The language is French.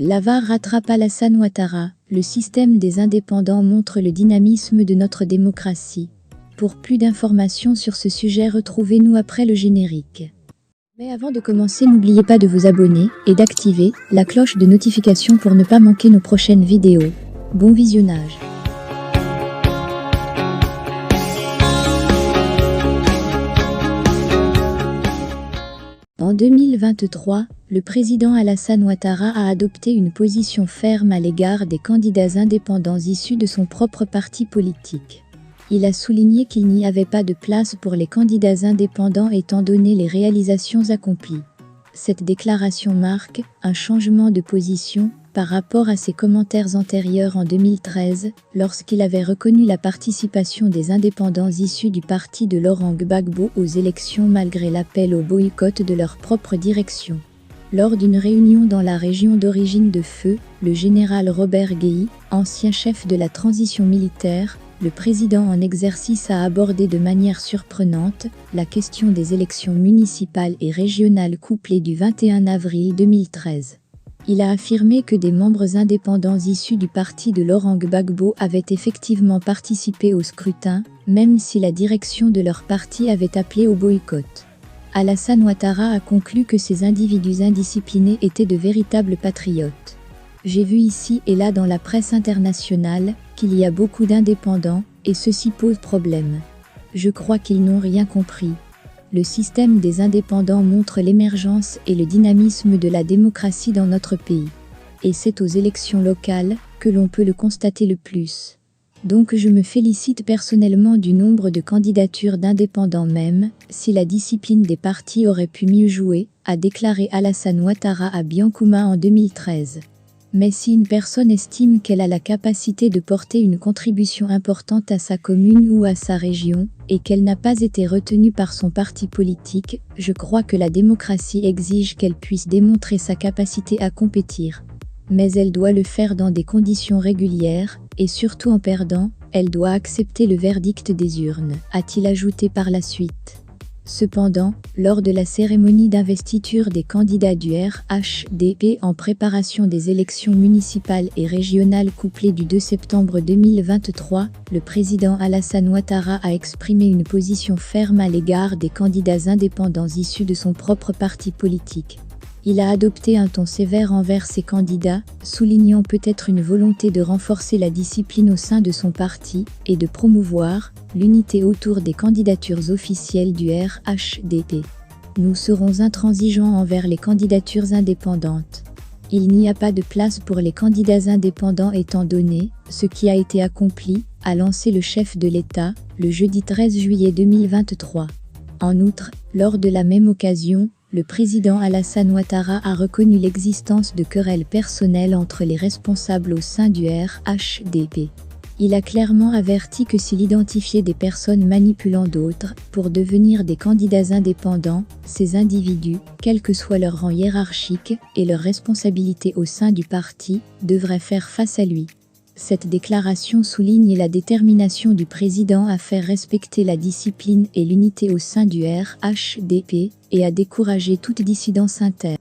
La VAR rattrape Alassane Ouattara. Le système des indépendants montre le dynamisme de notre démocratie. Pour plus d'informations sur ce sujet, retrouvez-nous après le générique. Mais avant de commencer, n'oubliez pas de vous abonner et d'activer la cloche de notification pour ne pas manquer nos prochaines vidéos. Bon visionnage. En 2023, le président Alassane Ouattara a adopté une position ferme à l'égard des candidats indépendants issus de son propre parti politique. Il a souligné qu'il n'y avait pas de place pour les candidats indépendants étant donné les réalisations accomplies. Cette déclaration marque un changement de position par rapport à ses commentaires antérieurs en 2013, lorsqu'il avait reconnu la participation des indépendants issus du parti de Laurent Gbagbo aux élections malgré l'appel au boycott de leur propre direction. Lors d'une réunion dans la région d'origine de Feu, le général Robert Guéhi, ancien chef de la transition militaire, le président en exercice a abordé de manière surprenante la question des élections municipales et régionales couplées du 21 avril 2013. Il a affirmé que des membres indépendants issus du parti de Laurent Gbagbo avaient effectivement participé au scrutin, même si la direction de leur parti avait appelé au boycott. Alassane Ouattara a conclu que ces individus indisciplinés étaient de véritables patriotes. J'ai vu ici et là dans la presse internationale qu'il y a beaucoup d'indépendants, et ceci pose problème. Je crois qu'ils n'ont rien compris. Le système des indépendants montre l'émergence et le dynamisme de la démocratie dans notre pays. Et c'est aux élections locales que l'on peut le constater le plus. Donc je me félicite personnellement du nombre de candidatures d'indépendants même, si la discipline des partis aurait pu mieux jouer, a déclaré Alassane Ouattara à Biancouma en 2013. Mais si une personne estime qu'elle a la capacité de porter une contribution importante à sa commune ou à sa région, et qu'elle n'a pas été retenue par son parti politique, je crois que la démocratie exige qu'elle puisse démontrer sa capacité à compétir. Mais elle doit le faire dans des conditions régulières, et surtout en perdant, elle doit accepter le verdict des urnes, a-t-il ajouté par la suite. Cependant, lors de la cérémonie d'investiture des candidats du RHDP en préparation des élections municipales et régionales couplées du 2 septembre 2023, le président Alassane Ouattara a exprimé une position ferme à l'égard des candidats indépendants issus de son propre parti politique. Il a adopté un ton sévère envers ses candidats, soulignant peut-être une volonté de renforcer la discipline au sein de son parti et de promouvoir l'unité autour des candidatures officielles du RHDP. Nous serons intransigeants envers les candidatures indépendantes. Il n'y a pas de place pour les candidats indépendants étant donné ce qui a été accompli, a lancé le chef de l'État, le jeudi 13 juillet 2023. En outre, lors de la même occasion, le président Alassane Ouattara a reconnu l'existence de querelles personnelles entre les responsables au sein du RHDP. Il a clairement averti que s'il identifiait des personnes manipulant d'autres pour devenir des candidats indépendants, ces individus, quel que soit leur rang hiérarchique et leur responsabilité au sein du parti, devraient faire face à lui. Cette déclaration souligne la détermination du président à faire respecter la discipline et l'unité au sein du RHDP et à décourager toute dissidence interne.